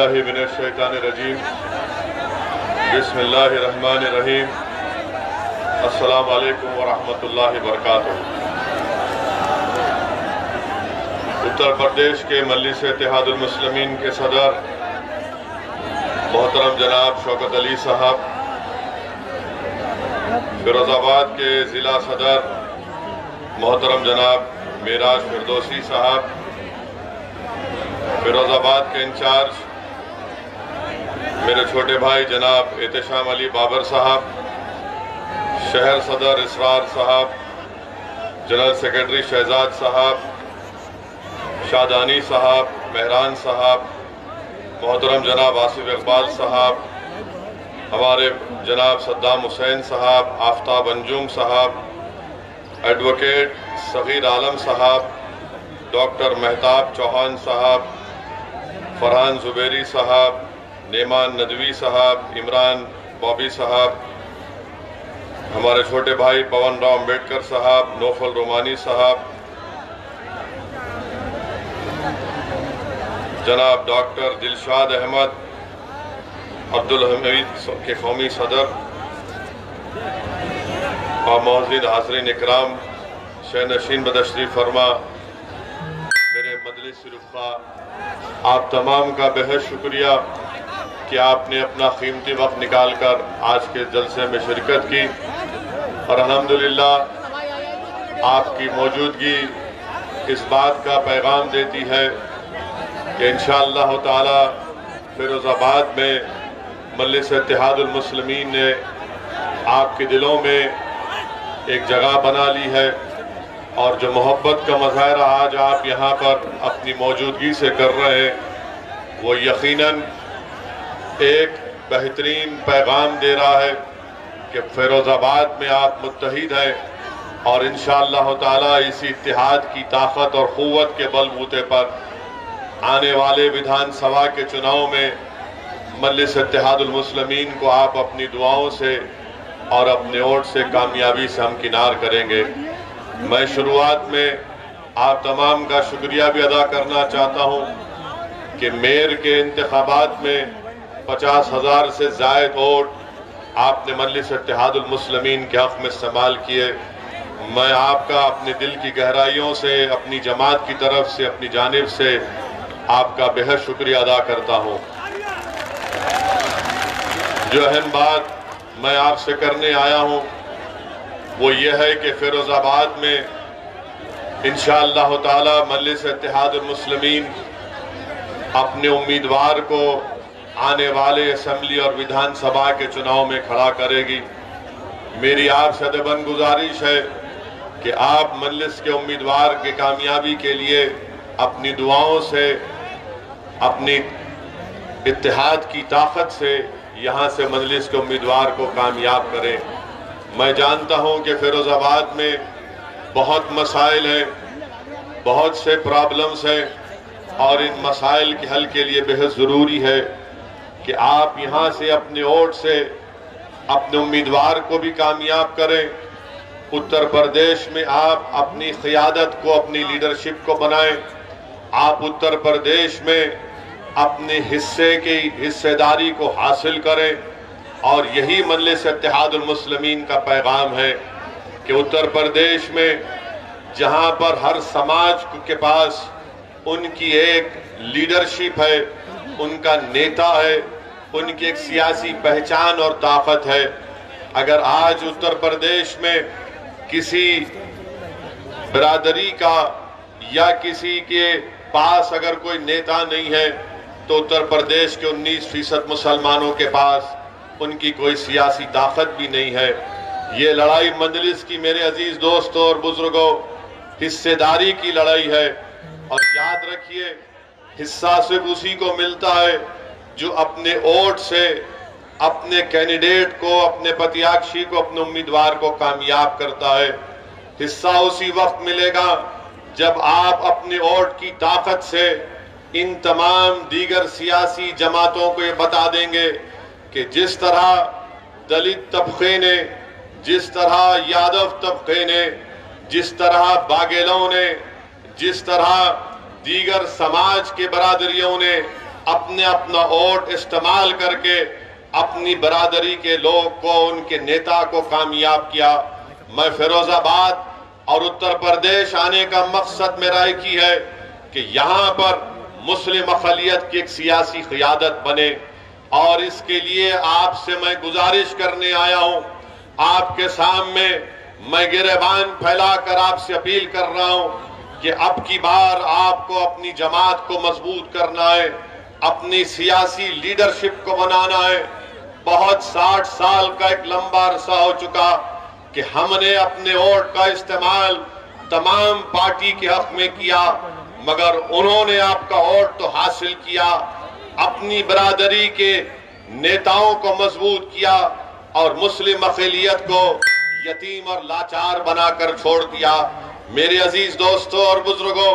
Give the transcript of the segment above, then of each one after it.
बिल्लाहि मिनश्शैतानिर्रजीम बिस्मिल्लाहिर्रहमानिर्रहीम अस्सलामु अलैकुम वरहमतुल्लाहि वबरकातुहू। उत्तर प्रदेश के मजलिस इत्तेहादुल मुस्लिमीन के सदर मोहतरम जनाब शौकत अली साहब, फिरोजाबाद के ज़िला सदर मोहतरम जनाब मेराज फिरदौसी साहब, फिरोजाबाद के इंचार्ज मेरे छोटे भाई जनाब एहतशाम अली बाबर साहब, शहर सदर इसरार साहब, जनरल सेक्रेटरी शहजाद साहब, शादानी साहब, मेहरान साहब, मोहतरम जनाब आसिफ इकबाल साहब, हमारे जनाब सद्दाम हुसैन साहब, आफ्ताब अंजुम साहब, एडवोकेट सगीर आलम साहब, डॉक्टर मेहताब चौहान साहब, फरहान जुबेरी साहब, नेमान नदवी साहब, इमरान बॉबी साहब, हमारे छोटे भाई पवन राव अम्बेडकर साहब, नौफल रोमानी साहब, जनाब डॉक्टर दिलशाद अहमद अब्दुल हमीद के कौमी सदर और मौजूद हाज़रीन इकराम, शहनशीन बदशरीफ फरमा, मेरे मजलिस रुफ़ा, आप तमाम का बेहद शुक्रिया कि आपने अपना कीमती वक्त निकाल कर आज के जलसे में शिरकत की और अल्हम्दुलिल्लाह आपकी मौजूदगी इस बात का पैगाम देती है कि इंशाअल्लाह ताला फिरोजाबाद में मजलिस इत्तेहादुल मुस्लिमीन ने आपके दिलों में एक जगह बना ली है और जो मोहब्बत का मुज़ाहरा आज आप यहाँ पर अपनी मौजूदगी से कर रहे हैं वो यकीनन एक बेहतरीन पैगाम दे रहा है कि फिरोजाबाद में आप मुत्तहिद हैं और इंशाअल्लाह ताला इसी इत्तेहाद की ताकत और क़ुव्वत के बलबूते पर आने वाले विधानसभा के चुनाव में मजलिस इत्तेहादुल मुस्लिमीन को आप अपनी दुआओं से और अपने वोट से कामयाबी से हमकिनार करेंगे। मैं शुरुआत में आप तमाम का शुक्रिया भी अदा करना चाहता हूं कि मेयर के इंतखाबात में 50,000 से ज़ायद वोट आपने मजलिस इत्तेहादुल मुस्लिमीन के हक़ में इस्तेमाल किए। मैं आपका अपने दिल की गहराइयों से, अपनी जमात की तरफ से, अपनी जानिब से आपका बेहद शुक्रिया अदा करता हूं। जो अहम बात मैं आपसे करने आया हूं वो ये है कि फिरोजाबाद में इंशाअल्लाह ताला मजलिस इत्तेहादुल मुस्लिमीन अपने उम्मीदवार को आने वाले असेंबली और विधानसभा के चुनाव में खड़ा करेगी। मेरी आपसे अदबन गुजारिश है कि आप मजलिस के उम्मीदवार के कामयाबी के लिए अपनी दुआओं से, अपनी इत्तेहाद की ताकत से यहाँ से मजलिस के उम्मीदवार को कामयाब करें। मैं जानता हूँ कि फिरोजाबाद में बहुत मसाइल हैं, बहुत से प्रॉब्लम्स हैं और इन मसाइल के हल के लिए बेहद ज़रूरी है कि आप यहाँ से अपने वोट से अपने उम्मीदवार को भी कामयाब करें। उत्तर प्रदेश में आप अपनी क़ियादत को, अपनी लीडरशिप को बनाएं। आप उत्तर प्रदेश में अपने हिस्से की हिस्सेदारी को हासिल करें और यही मजलिस इत्तेहादुल मुस्लिमीन का पैगाम है कि उत्तर प्रदेश में जहां पर हर समाज के पास उनकी एक लीडरशिप है, उनका नेता है, उनकी एक सियासी पहचान और ताकत है, अगर आज उत्तर प्रदेश में किसी बिरादरी का या किसी के पास अगर कोई नेता नहीं है तो उत्तर प्रदेश के 19% मुसलमानों के पास उनकी कोई सियासी ताकत भी नहीं है। ये लड़ाई मजलिस की मेरे अजीज दोस्तों और बुजुर्गों हिस्सेदारी की लड़ाई है और याद रखिए हिस्सा सिर्फ उसी को मिलता है जो अपने वोट से अपने कैंडिडेट को, अपने प्रत्याशी को, अपने उम्मीदवार को कामयाब करता है। हिस्सा उसी वक्त मिलेगा जब आप अपने वोट की ताकत से इन तमाम दीगर सियासी जमातों को ये बता देंगे कि जिस तरह दलित तबके ने, जिस तरह यादव तबके ने, जिस तरह बाघेलों ने, जिस तरह दीगर समाज के बरादरियों ने अपने अपना वोट इस्तेमाल करके अपनी बरादरी के लोग को, उनके नेता को कामयाब किया। मैं फिरोजाबाद और उत्तर प्रदेश आने का मकसद मेरा एक ही है कि यहाँ पर मुस्लिम अक़लियत की एक सियासी क़ियादत बने, और इसके लिए आपसे मैं गुजारिश करने आया हूँ। आपके सामने मैं गिरेबान फैलाकर आपसे अपील कर रहा हूँ कि अब की बार आपको अपनी जमात को मजबूत करना है, अपनी सियासी लीडरशिप को बनाना है। बहुत 60 साल का एक लंबा अरसा हो चुका कि हमने अपने वोट का इस्तेमाल तमाम पार्टी के हक में किया, मगर उन्होंने आपका वोट तो हासिल किया, अपनी बरादरी के नेताओं को मजबूत किया और मुस्लिम अक़लियत को यतीम और लाचार बनाकर छोड़ दिया। मेरे अजीज दोस्तों और बुजुर्गों,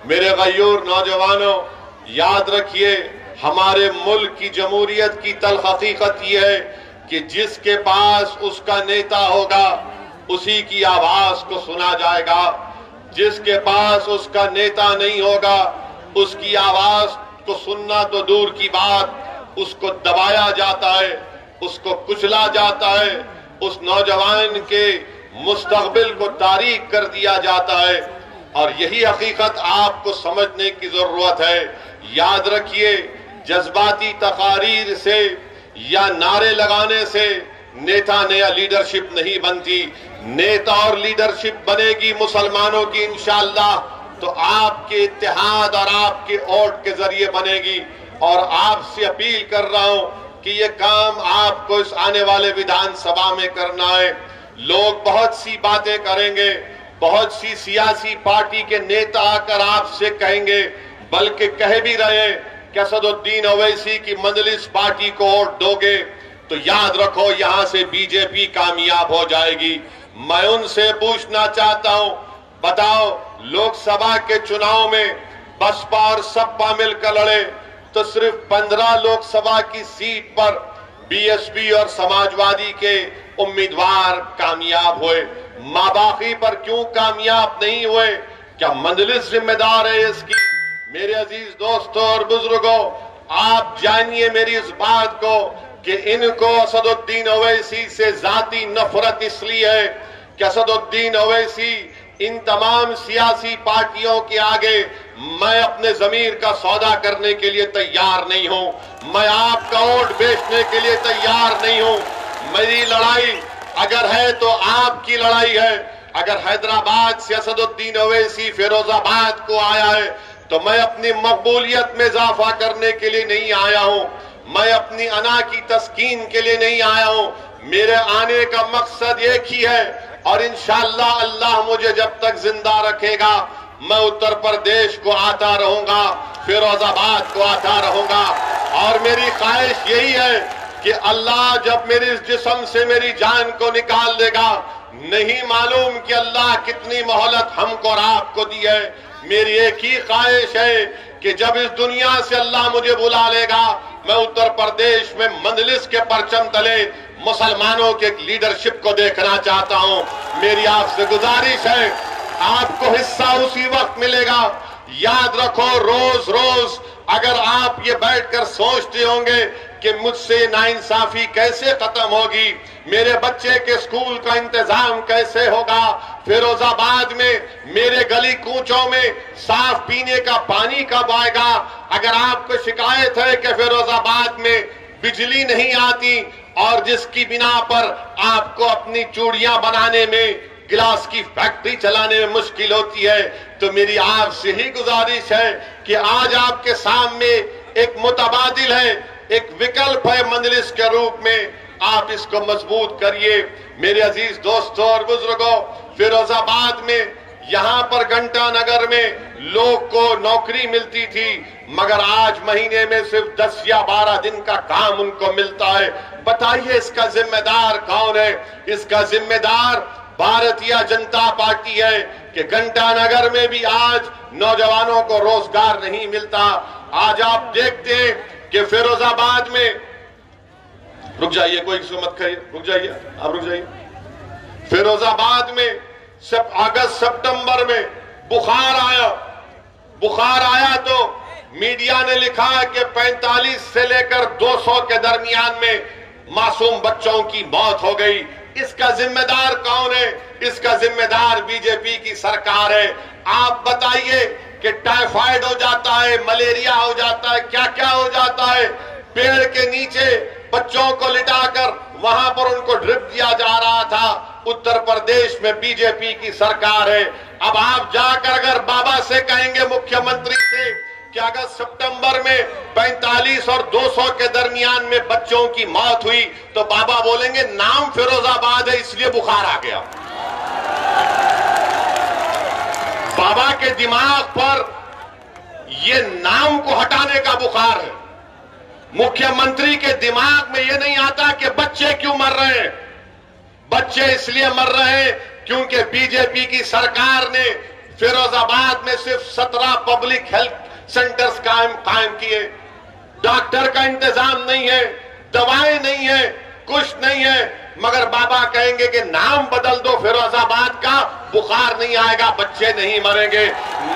मेरे गयूर नौजवानों, याद रखिए हमारे मुल्क की जमहूरियत की तल्ख़ हकीकत यह है कि जिसके पास उसका नेता होगा उसी की आवाज को सुना जाएगा। जिसके पास उसका नेता नहीं होगा उसकी आवाज को सुनना तो दूर की बात, उसको दबाया जाता है, उसको कुचला जाता है, उस नौजवान के मुस्तक़बिल को तारीक कर दिया जाता है। और यही हकीकत आपको समझने की जरूरत है। याद रखिए, जज्बाती तकारीर से या नारे लगाने से नेता नया लीडरशिप नहीं बनती। नेता और लीडरशिप बनेगी मुसलमानों की इंशाअल्लाह तो आपके इत्तेहाद और आपके वोट के जरिए बनेगी। और आपसे अपील कर रहा हूं कि ये काम आपको इस आने वाले विधानसभा में करना है। लोग बहुत सी बातें करेंगे, बहुत सी सियासी पार्टी के नेता आकर आपसे कहेंगे, बल्कि कह भी रहे कि असदुद्दीन ओवैसी की मजलिस पार्टी को वोट दोगे तो याद रखो यहां से बीजेपी कामयाब हो जाएगी। मैं उनसे पूछना चाहता हूं, बताओ लोकसभा के चुनाव में बसपा और सपा मिलकर लड़े तो सिर्फ 15 लोकसभा की सीट पर बीएसपी और समाजवादी के उम्मीदवार कामयाब हुए। माबाकी पर क्यों कामयाब नहीं हुए? क्या मजलिस जिम्मेदार है इसकी? मेरे अजीज दोस्तों और बुजुर्गों, आप जानिए मेरी इस बात को कि इनको असदुद्दीन ओवैसी से जाती नफरत इसलिए है कि असदुद्दीन ओवैसी इन तमाम सियासी पार्टियों के आगे मैं अपने जमीर का सौदा करने के लिए तैयार नहीं हूं। मैं आपका वोट बेचने के लिए तैयार नहीं हूं। मेरी लड़ाई अगर है तो आपकी लड़ाई है। अगर हैदराबाद से असदुद्दीन ओवैसी फिरोजाबाद को आया है तो मैं अपनी मकबूलियत में इजाफा करने के लिए नहीं आया हूं, मैं अपनी अना की तस्कीन के लिए नहीं आया हूं। मेरे आने का मकसद एक ही है और इंशाअल्लाह अल्लाह मुझे जब तक जिंदा रखेगा मैं उत्तर प्रदेश को आता रहूंगा, फिरोजाबाद को आता रहूंगा। और मेरी ख्वाहिश यही है कि अल्लाह जब मेरे इस जिस्म से मेरी जान को निकाल देगा, नहीं मालूम कि अल्लाह कितनी मोहलत हमको और आपको दी है। मेरी एक ही ख्वाहिश है कि जब इस दुनिया से अल्लाह मुझे बुला लेगा मैं उत्तर प्रदेश में मजलिस के परचम तले मुसलमानों के लीडरशिप को देखना चाहता हूं। मेरी आपसे गुजारिश है, आपको हिस्सा उसी वक्त मिलेगा। याद रखो, रोज रोज अगर आप ये बैठकर सोचते होंगे कि मुझसे नाइंसाफी कैसे खत्म होगी, मेरे बच्चे के स्कूल का इंतजाम कैसे होगा, फिरोजाबाद में मेरे गली कूचों में साफ पीने का पानी कब आएगा, अगर आपको शिकायत है कि फिरोजाबाद में बिजली नहीं आती और जिसकी बिना पर आपको अपनी चूड़ियां बनाने में, गिलास की फैक्ट्री चलाने में मुश्किल होती है, तो मेरी आपसे ही गुजारिश है कि आज आपके सामने एक मुतबादिल है, एक विकल्प है मजलिस के रूप में, आप इसको मजबूत करिए। मेरे अजीज दोस्तों और बुजुर्गों, फिरोजाबाद में यहां पर घंटा नगर में लोग को नौकरी मिलती थी, मगर आज महीने में सिर्फ 10 या 12 दिन का काम उनको मिलता है। बताइए इसका जिम्मेदार कौन है? इसका जिम्मेदार भारतीय जनता पार्टी है कि घंटा नगर में भी आज नौजवानों को रोजगार नहीं मिलता। आज आप देखते हैं कि फिरोजाबाद में, रुक जाइए, कोई इसको मत करिए, रुक जाइए, आप रुक जाइए। फिरोजाबाद में सब अगस्त सितंबर में बुखार आया तो मीडिया ने लिखा है कि 45 से लेकर 200 के दरमियान में मासूम बच्चों की मौत हो गई। इसका जिम्मेदार कौन है? इसका जिम्मेदार बीजेपी की सरकार है। आप बताइए कि टाइफाइड हो जाता है, मलेरिया हो जाता है, क्या क्या हो जाता है। पेड़ के नीचे बच्चों को लिटाकर वहां पर उनको ड्रिप दिया जा रहा था। उत्तर प्रदेश में बीजेपी की सरकार है। अब आप जाकर अगर बाबा से कहेंगे, मुख्यमंत्री से, कि अगर सितंबर में 45 और 200 के दरमियान में बच्चों की मौत हुई तो बाबा बोलेंगे नाम फिरोजाबाद है इसलिए बुखार आ गया। बाबा के दिमाग पर ये नाम को हटाने का बुखार है। मुख्यमंत्री के दिमाग में ये नहीं आता कि बच्चे क्यों मर रहे हैं। बच्चे इसलिए मर रहे हैं क्योंकि बीजेपी की सरकार ने फिरोजाबाद में सिर्फ 17 पब्लिक हेल्थ सेंटर्स कायम किए। डॉक्टर का इंतजाम नहीं है, दवाएं नहीं है, कुछ नहीं है। मगर बाबा कहेंगे कि नाम बदल दो फिरोजाबाद का, बुखार नहीं आएगा, बच्चे नहीं मरेंगे।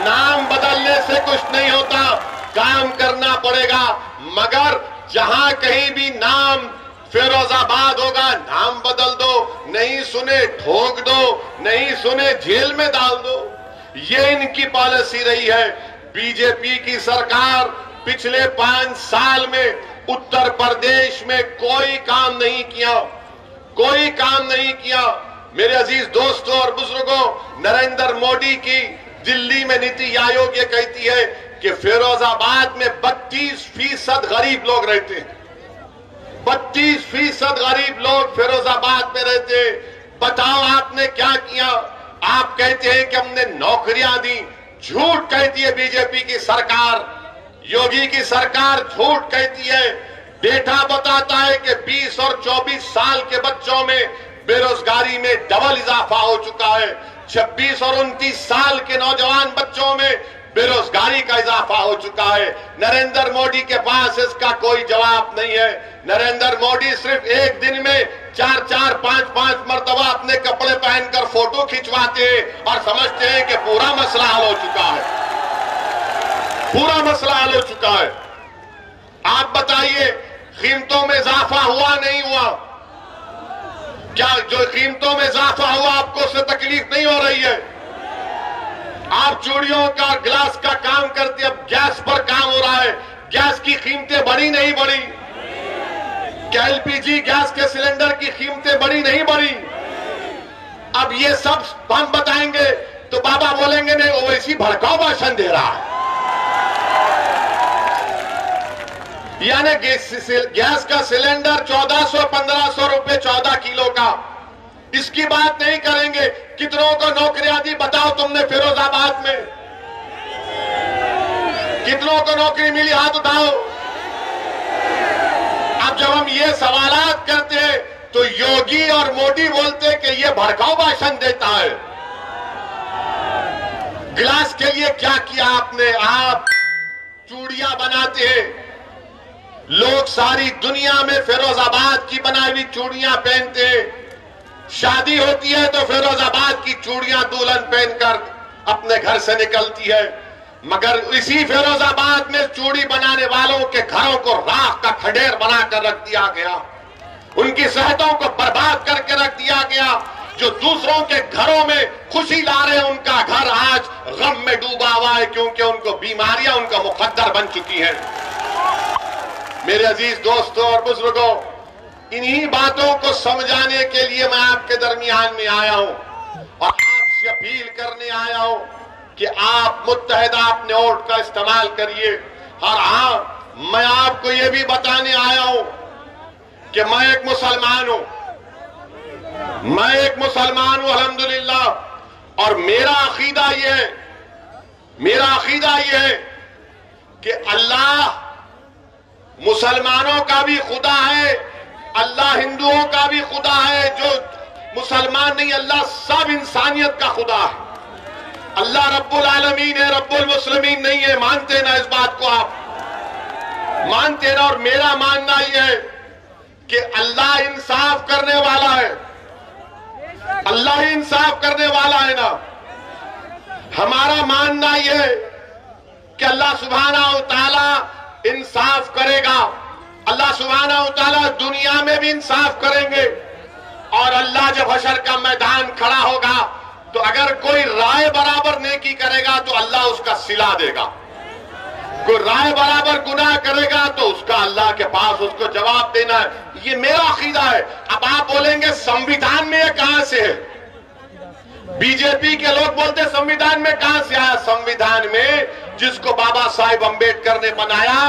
नाम बदलने से कुछ नहीं होता, काम करना पड़ेगा। मगर जहां कहीं भी नाम फिरोजाबाद होगा, नाम बदल दो, नहीं सुने ठोक दो, नहीं सुने जेल में डाल दो। ये इनकी पॉलिसी रही है। बीजेपी की सरकार पिछले 5 साल में उत्तर प्रदेश में कोई काम नहीं किया, कोई काम नहीं किया। मेरे अजीज दोस्तों और बुजुर्गों, नरेंद्र मोदी की दिल्ली में नीति आयोग ये कहती है कि फिरोजाबाद में 32% गरीब लोग रहते हैं। 32% गरीब लोग फिरोजाबाद में रहते हैं। बताओ आपने क्या किया? आप कहते हैं कि हमने नौकरियां दी। झूठ कहती है बीजेपी की सरकार, योगी की सरकार झूठ कहती है। डेटा बताता है कि 20 और 24 साल के बच्चों में बेरोजगारी में डबल इजाफा हो चुका है। 26 और 29 साल के नौजवान बच्चों में बेरोजगारी का इजाफा हो चुका है। नरेंद्र मोदी के पास इसका कोई जवाब नहीं है। नरेंद्र मोदी सिर्फ एक दिन में 4-4, 5-5 मरतबा अपने कपड़े पहनकर फोटो खिंचवाते हैं और समझते हैं कि पूरा मसला हल हो चुका है, पूरा मसला हल हो चुका है। आप बताइए, कीमतों में इजाफा हुआ नहीं हुआ? क्या जो कीमतों में इजाफा हुआ आपको उससे तकलीफ नहीं हो रही है? आप चूड़ियों का, गिलास का काम करते, अब गैस पर काम हो रहा है। गैस की कीमतें बढ़ी नहीं बढ़ी? क्या एलपीजी गैस के सिलेंडर की कीमतें बढ़ी नहीं बढ़ी? अब ये सब हम बताएंगे तो बाबा बोलेंगे नहीं, ओवैसी भड़काऊ भाषण दे रहा है। यानी गैस का सिलेंडर 1400-1500 रुपए 14 किलो का, इसकी बात नहीं करेंगे। कितनों को नौकरियां दी बताओ तुमने फिरोजाबाद में? कितनों को नौकरी मिली हाथ उठाओ। अब जब हम ये सवालात करते हैं तो योगी और मोदी बोलते हैं कि ये भड़काऊ भाषण देता है। गिलास के लिए क्या किया आपने? आप चूड़ियां बनाते हैं, लोग सारी दुनिया में फिरोजाबाद की बनाई हुई चूड़ियां पहनते हैं। शादी होती है तो फिरोजाबाद की चूड़ियां दुल्हन पहनकर अपने घर से निकलती है। मगर इसी फिरोजाबाद में चूड़ी बनाने वालों के घरों को राख का खंडेर बनाकर रख दिया गया, उनकी सेहतों को बर्बाद करके रख दिया गया। जो दूसरों के घरों में खुशी ला रहे हैं, उनका घर आज गम में डूबा हुआ है, क्योंकि उनको बीमारियां उनका मुकद्दर बन चुकी हैं। मेरे अजीज दोस्तों और बुजुर्गों, इन्हीं बातों को समझाने के लिए मैं आपके दरमियान में आया हूं और आपसे अपील करने आया हूं कि आप मुत्तहिदा अपने वोट का इस्तेमाल करिए। और हाँ, मैं आपको यह भी बताने आया हूं कि मैं एक मुसलमान हूं, मैं एक मुसलमान हूं अल्हम्दुलिल्लाह। और मेरा अकीदा यह है कि अल्लाह मुसलमानों का भी खुदा है, अल्लाह हिंदुओं का भी खुदा है। जो मुसलमान नहीं, अल्लाह सब इंसानियत का खुदा है। अल्लाह रब्बुल आलमीन है, रब्बुल मुस्लिमीन नहीं है। मानते ना इस बात को? आप मानते ना? और मेरा मानना यह है कि अल्लाह इंसाफ करने वाला है, अल्लाह इंसाफ करने वाला है ना। हमारा मानना यह है कि अल्लाह सुब्हानहू व तआला इंसाफ करेगा। अल्लाह सुब्हानहू व तआला दुनिया में भी इंसाफ करेंगे और अल्लाह जब हशर का मैदान खड़ा होगा तो अगर कोई राय बराबर नेकी करेगा तो अल्लाह उसका सिला देगा, कोई राय बराबर गुनाह करेगा तो उसका अल्लाह के पास उसको जवाब देना है। ये मेरा अकीदा है। अब आप बोलेंगे संविधान में ये कहां से है? बीजेपी के लोग बोलते संविधान में कहां से आया? संविधान में जिसको बाबा साहेब अंबेडकर ने बनाया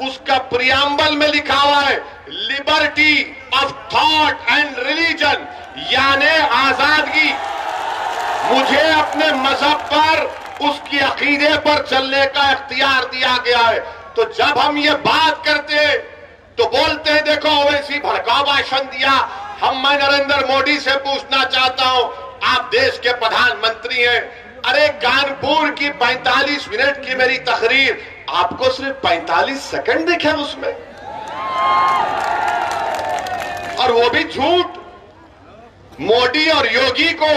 उसका प्रियम्बल में लिखा हुआ है liberty of thought and religion, यानी आजादगी। मुझे अपने मजहब पर, उसकी अकीदे पर चलने का इख्तियार दिया गया है। तो जब हम ये बात करते हैं तो बोलते हैं देखो ओवैसी भड़काऊ भाषण दिया। मैं नरेंद्र मोदी से पूछना चाहता हूं, आप देश के प्रधानमंत्री हैं, अरे कानपुर की 45 मिनट की मेरी तकरीर आपको सिर्फ 45 सेकंड दिखे उसमें, और वो भी झूठ। मोदी और योगी को,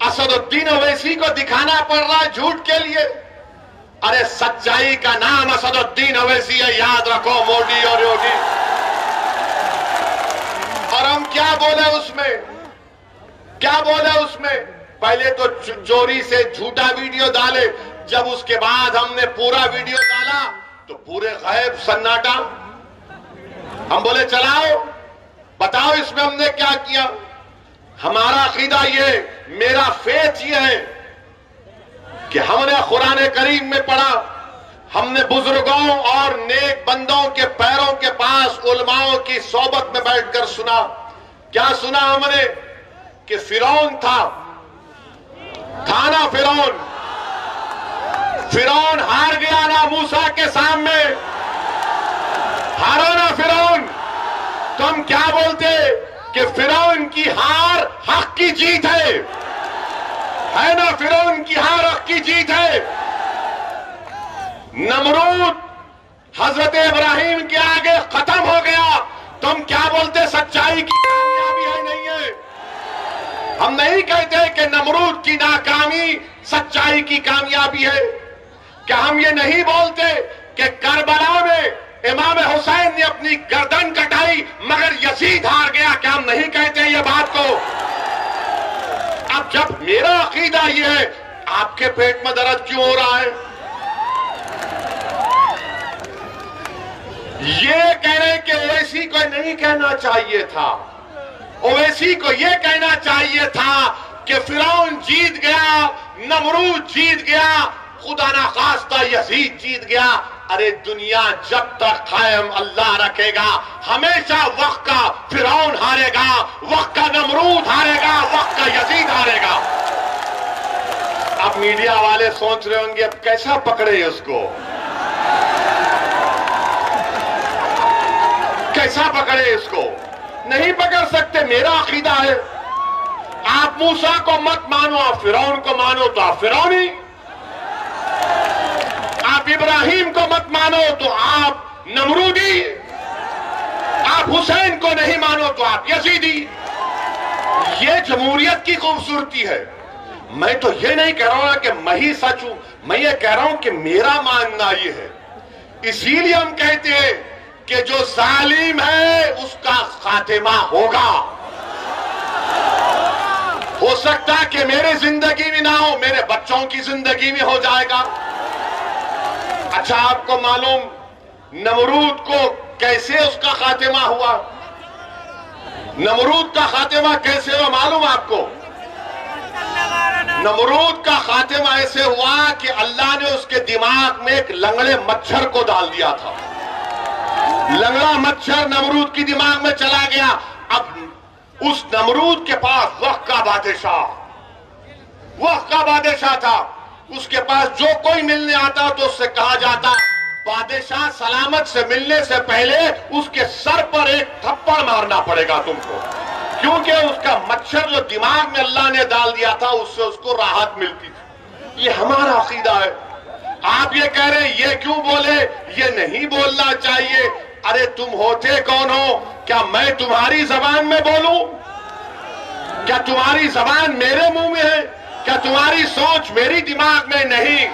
असदुद्दीन ओवैसी को दिखाना पड़ रहा है झूठ के लिए। अरे सच्चाई का नाम असदुद्दीन ओवैसी है, याद रखो, मोदी और योगी। और हम क्या बोले उसमें, क्या बोले उसमें? पहले तो चोरी से झूठा वीडियो डाले, जब उसके बाद हमने पूरा वीडियो डाला तो पूरे गायब, सन्नाटा। हम बोले चलाओ, बताओ इसमें हमने क्या किया। हमारा अकीदा ये, मेरा फेथ ये है कि हमने कुरान करीम में पढ़ा, हमने बुजुर्गों और नेक बंदों के पैरों के पास उलमाओं की सोबत में बैठकर सुना। क्या सुना हमने? कि फिरौन था ना फिरौन, फिरौन हार गया ना मूसा के सामने, हारा ना फिरौन। तो हम क्या बोलते कि फिरौन की हार हक की जीत है ना? फिरौन की हार हक की जीत है। नमरूद हजरत इब्राहिम के आगे खत्म हो गया, तो हम क्या बोलते? सच्चाई की कामयाबी है, नहीं है। हम नहीं कहते कि नमरूद की नाकामी सच्चाई की कामयाबी है। क्या हम ये नहीं बोलते कि करबला में इमाम हुसैन ने अपनी गर्दन कटाई मगर यजीद हार गया? क्या हम नहीं कहते ये बात को? अब जब मेरा अकीदा ये है, आपके पेट में दर्द क्यों हो रहा है? ये कह रहे कि ओवैसी को नहीं कहना चाहिए था, ओवैसी को यह कहना चाहिए था कि फिरौन जीत गया, नमरूद जीत गया, खुदा ना खास्ता यजीद जीत गया। अरे दुनिया जब तक कायम अल्लाह रखेगा, हमेशा वक्त का फिरौन हारेगा, वक्त का नमरूद हारेगा, वक्त का यजीद हारेगा। अब मीडिया वाले सोच रहे होंगे अब कैसा पकड़े उसको, कैसा पकड़े इसको? नहीं पकड़ सकते। मेरा अकीदा है, आप मूसा को मत मानो, आप फिरौन को मानो तो आप फिरौनी, आप इब्राहिम को मत मानो तो आप नमरूदी, आप हुसैन को नहीं मानो तो आप यजीदी। ये जमहूरियत की खूबसूरती है। मैं तो ये नहीं कह रहा हूं कि मैं ही सच हूं, मैं ये कह रहा हूं कि मेरा मानना ये है। इसीलिए हम कहते हैं कि जो जालिम है उसका खातिमा होगा। हो सकता है कि मेरे जिंदगी में ना हो, मेरे बच्चों की जिंदगी में हो जाएगा। अच्छा, आपको मालूम नमरूद को कैसे उसका खातिमा हुआ? नमरूद का खातिमा कैसे हुआ मालूम आपको? नमरूद का खातिमा ऐसे हुआ कि अल्लाह ने उसके दिमाग में एक लंगड़े मच्छर को डाल दिया था। लंगड़ा मच्छर नमरूद की दिमाग में चला गया। अब उस नमरूद के पास वक्त का बादशाह था। उसके पास जो कोई मिलने आता तो उससे कहा जाता, बादशाह सलामत से मिलने से पहले उसके सर पर एक थप्पड़ मारना पड़ेगा तुमको, क्योंकि उसका मच्छर जो दिमाग में अल्लाह ने डाल दिया था उससे उसको राहत मिलती थी। ये हमारा अकीदा है। आप ये कह रहे ये क्यों बोले? ये नहीं बोलना चाहिए। अरे तुम होते कौन हो? क्या मैं तुम्हारी जबान में बोलूं? क्या तुम्हारी जबान मेरे मुंह में है? क्या तुम्हारी सोच मेरी दिमाग में नहीं?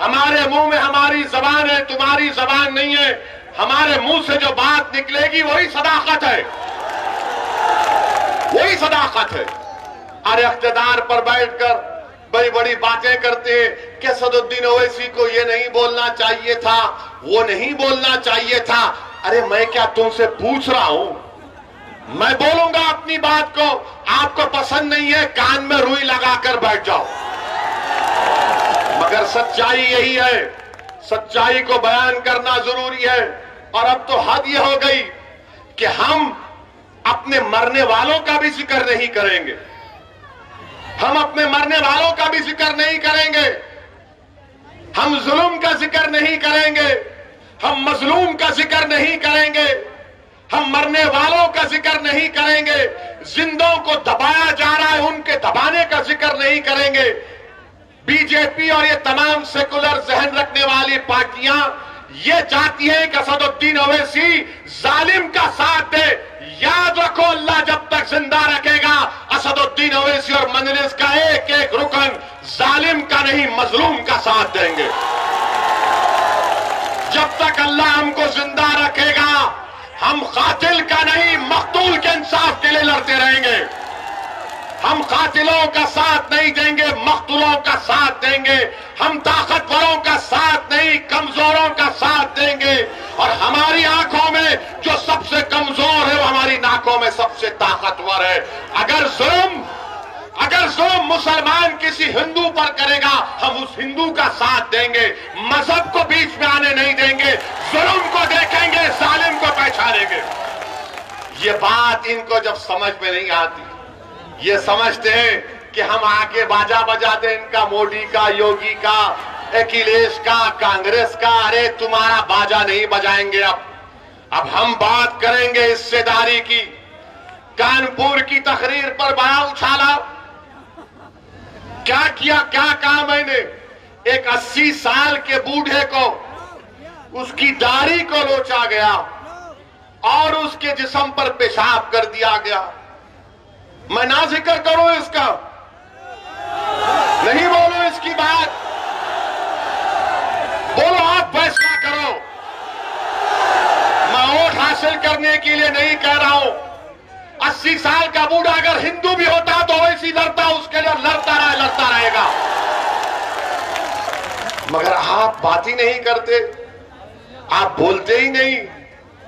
हमारे मुंह में हमारी जबान है, तुम्हारी जबान नहीं है। हमारे मुंह से जो बात निकलेगी वही सदाकत है, वही सदाकत है। अरे इख्तिदार पर बैठकर बड़ी बड़ी बातें करते हैं कि असदुद्दीन ओवैसी को ये नहीं बोलना चाहिए था, वो नहीं बोलना चाहिए था। अरे मैं क्या तुमसे पूछ रहा हूं? मैं बोलूंगा अपनी बात को, आपको पसंद नहीं है कान में रुई लगाकर बैठ जाओ। मगर सच्चाई यही है, सच्चाई को बयान करना जरूरी है। और अब तो हद ये हो गई कि हम अपने मरने वालों का भी जिक्र नहीं करेंगे, हम अपने मरने वालों का भी जिक्र नहीं करेंगे, हम जुल्म का जिक्र नहीं करेंगे, हम मजलूम का जिक्र नहीं करेंगे, हम मरने वालों का जिक्र नहीं करेंगे, जिंदों को दबाया जा रहा है उनके दबाने का जिक्र नहीं करेंगे। बीजेपी और ये तमाम सेकुलर जहन रखने वाली पार्टियां ये चाहती हैं कि असदुद्दीन ओवैसी जालिम का साथ दे। याद रखो, अल्लाह जब तक जिंदा रखेगा असदुद्दीन ओवैसी और मजलिस का एक एक रुकन जालिम का नहीं मजलूम का साथ देंगे। जब तक अल्लाह हमको जिंदा रखेगा हम कातिल का नहीं मकतूल के इंसाफ के लिए लड़ते रहेंगे। हम कातिलों का साथ नहीं देंगे, मकतूलों का साथ देंगे। हम ताकतवरों का साथ नहीं, कमजोरों का साथ देंगे। और हमारी आंखों में जो सबसे कमजोर है वो हमारी नाकों में सबसे ताकतवर है। अगर जुल्म मुसलमान किसी हिंदू पर करेगा हम उस हिंदू का साथ देंगे, मजहब को बीच में आने नहीं देंगे, जुल्म को देखेंगे, जालिम को पहचानेंगे। ये बात इनको जब समझ में नहीं आती, ये समझते हैं कि हम आके बाजा बजाते इनका, मोदी का, योगी का, अखिलेश का, कांग्रेस का। अरे तुम्हारा बाजा नहीं बजाएंगे। अब हम बात करेंगे हिस्सेदारी की। कानपुर की तकरीर पर बड़ा उछाला, क्या किया, क्या कहा मैंने? एक 80 साल के बूढ़े को उसकी दाढ़ी को लोचा गया और उसके जिस्म पर पेशाब कर दिया गया। मैं ना जिक्र करूं इसका, नहीं बोलो इसकी बात, बोलो आप फैसला करो। मैं वोट हासिल करने के लिए नहीं कह रहा हूं। 80 साल का बूढ़ा अगर हिंदू भी होता तो वैसी लड़ता, उसके लिए लड़ता रहेगा। मगर आप बात ही नहीं करते, आप बोलते ही नहीं।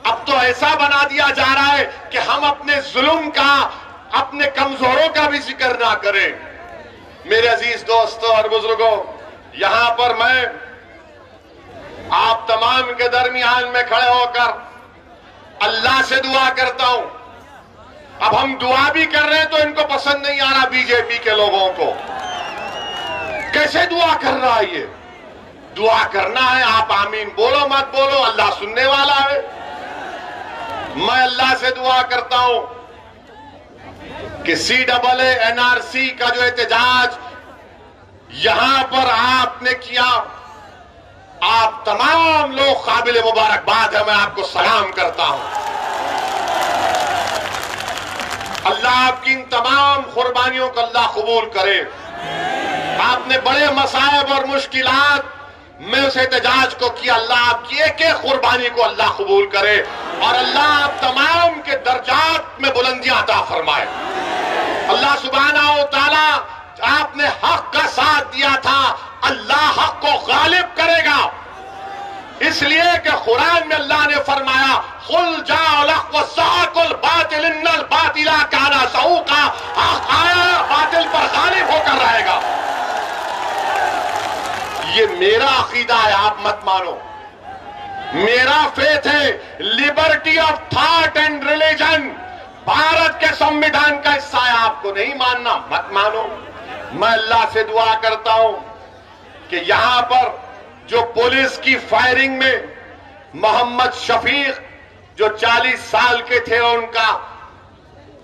अब तो ऐसा बना दिया जा रहा है कि हम अपने जुल्म का, अपने कमजोरों का भी जिक्र ना करें। मेरे अजीज दोस्तों और बुजुर्गों, यहां पर मैं आप तमाम के दरमियान में खड़े होकर अल्लाह से दुआ करता हूं। अब हम दुआ भी कर रहे हैं तो इनको पसंद नहीं आ रहा, बीजेपी के लोगों को। कैसे दुआ कर रहा है ये? दुआ करना है, आप आमीन बोलो मत बोलो, अल्लाह सुनने वाला है। मैं अल्लाह से दुआ करता हूं कि CAA NRC का जो एहतजाज यहां पर आपने किया, आप तमाम लोग काबिल मुबारकबाद है, मैं आपको सलाम करता हूं। अल्लाह आपकी इन तमाम कुर्बानियों को अल्लाह कबूल करे। आपने बड़े मसाइब और मुश्किलात में उस एहतजाज को किया, अल्लाह आपकी एक एक कुर्बानी को अल्लाह कबूल करे और अल्लाह आप तमाम के दर्जात में बुलंदियां अता फरमाए। अल्लाह सुब्हानहू व तआला, आपने हक का साथ दिया था, अल्लाह हक को गालिब करेगा। इसलिए कि कुरान में अल्लाह ने फरमाया, कुल जाअल हक़ व ज़हक़ल बातिल इन्नल बातिला काना ज़हूक़ा, हक आया बातिल पर गालिब होकर रहेगा। ये मेरा अकीदा है, आप मत मानो। मेरा फेथ है, liberty of thought and religion Bharat के संविधान का हिस्सा है। आपको नहीं मानना, मत मानो। मैं अल्लाह से दुआ करता हूं कि यहां पर जो पुलिस की फायरिंग में मोहम्मद शफीक जो 40 साल के थे,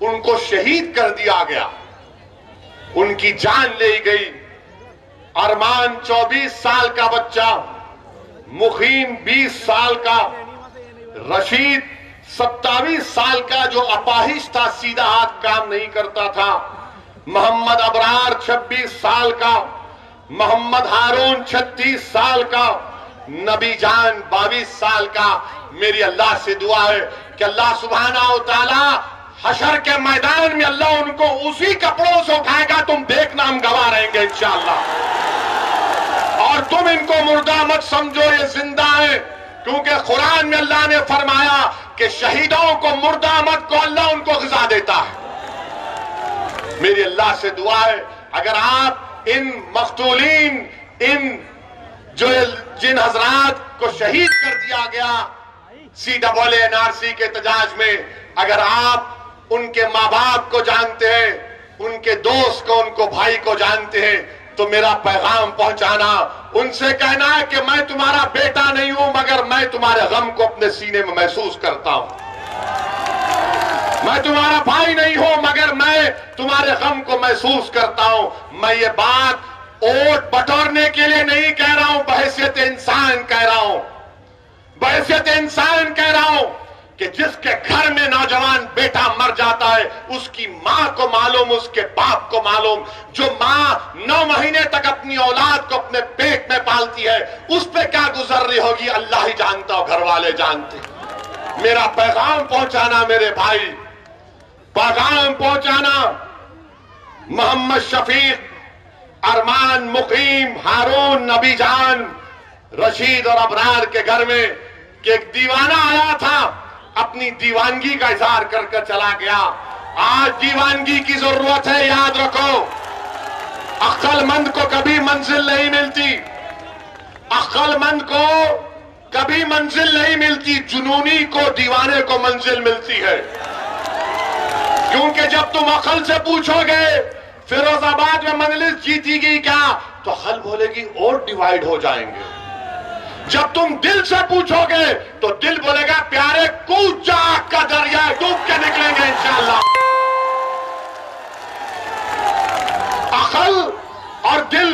उनको शहीद कर दिया गया, उनकी जान ले गई। अरमान 24 साल का बच्चा, मुखीम 20 साल का, रशीद 27 साल का जो अपाहिज था, सीधा हाथ काम नहीं करता था, मोहम्मद अबरार 26 साल का, मोहम्मद हारून 36 साल का, नबी जान 22 साल का। मेरी अल्लाह से दुआ है कि अल्लाह सुब्हानहू व तआला हशर के मैदान में अल्लाह उनको उसी कपड़ों से उठाएगा। तुम देखना, हम गवाह रहेंगे इंशाअल्लाह। और तुम इनको मुर्दा मत समझो, ये जिंदा है, क्योंकि कुरान में अल्लाह ने फरमाया कि शहीदों को मुर्दा मत को अल्लाह उनको ग़िज़ा देता है। मेरी अल्लाह से दुआ है, अगर आप इन मक़तूलीन, इन जो जिन हजरात को शहीद कर दिया गया CAA-NRC के एहतजाज में, अगर आप उनके माँ बाप को जानते हैं, उनके दोस्त को, उनको भाई को जानते हैं, तो मेरा पैगाम पहुंचाना, उनसे कहना है कि मैं तुम्हारा बेटा नहीं हूं, मगर मैं तुम्हारे गम को अपने सीने में महसूस करता हूं। मैं तुम्हारा भाई नहीं हूं, मगर मैं तुम्हारे गम को महसूस करता हूं। मैं ये बात वोट बटोरने के लिए नहीं कह रहा हूं, बहैसियत इंसान कह रहा हूं, बहैसियत इंसान कह रहा हूं कि जिसके घर में नौजवान बेटा मर जाता है, उसकी मां को मालूम, उसके बाप को मालूम। जो मां 9 महीने तक अपनी औलाद को अपने पेट में पालती है, उस पे क्या गुजर रही होगी अल्लाह ही जानता हो, घर वाले जानते। मेरा पैगाम पहुंचाना मेरे भाई, पैगाम पहुंचाना मोहम्मद शफीक, अरमान, मुकीम, हारून, नबी जान, रशीद और अबरार के घर में कि एक दीवाना आया था, अपनी दीवानगी का इजहार कर कर चला गया। आज दीवानगी की जरूरत है, याद रखो। अक्लमंद को कभी मंजिल नहीं मिलती, अक्लमंद को कभी मंजिल नहीं मिलती, जुनूनी को, दीवाने को मंजिल मिलती है। क्योंकि जब तुम अकल से पूछोगे फिरोजाबाद में मजलिस जीती गई क्या, तो हल बोलेगी और डिवाइड हो जाएंगे। जब तुम दिल से पूछोगे तो दिल बोलेगा प्यारे कूद जा, आग का दरिया डूब के निकलेंगे इंशाअल्लाह। अकल और दिल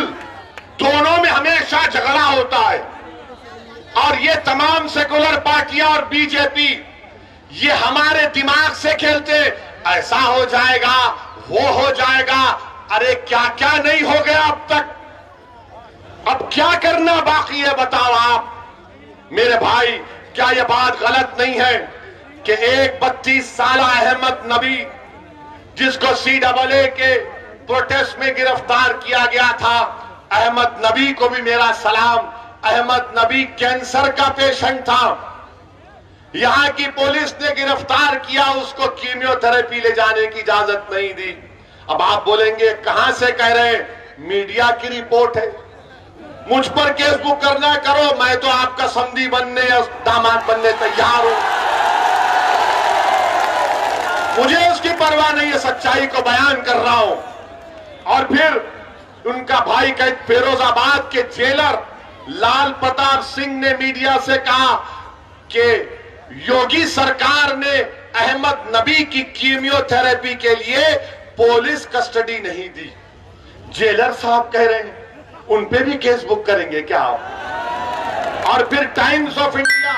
दोनों में हमेशा झगड़ा होता है। और ये तमाम सेकुलर पार्टियां और बीजेपी ये हमारे दिमाग से खेलते, ऐसा हो जाएगा, वो हो जाएगा। अरे क्या क्या नहीं हो गया अब तक, अब क्या करना बाकी है बताओ आप मेरे भाई। क्या यह बात गलत नहीं है कि एक 32 साल अहमद नबी, जिसको CAA के प्रोटेस्ट में गिरफ्तार किया गया था, अहमद नबी को भी मेरा सलाम। अहमद नबी कैंसर का पेशेंट था, यहां की पुलिस ने गिरफ्तार किया, उसको कीमियोथेरेपी ले जाने की इजाजत नहीं दी। अब आप बोलेंगे कहां से कह रहे हैं, मीडिया की रिपोर्ट है, मुझ पर केस बुक करना करो, मैं तो आपका समधी बनने या दामाद बनने तैयार हूं, मुझे उसकी परवाह नहीं है, सच्चाई को बयान कर रहा हूं। और फिर उनका भाई का फिरोजाबाद के जेलर लाल प्रताप सिंह ने मीडिया से कहा कि योगी सरकार ने अहमद नबी की कीमियोथेरेपी के लिए पुलिस कस्टडी नहीं दी। जेलर साहब कह रहे हैं उन पे भी केस बुक करेंगे क्या आप? और फिर टाइम्स ऑफ इंडिया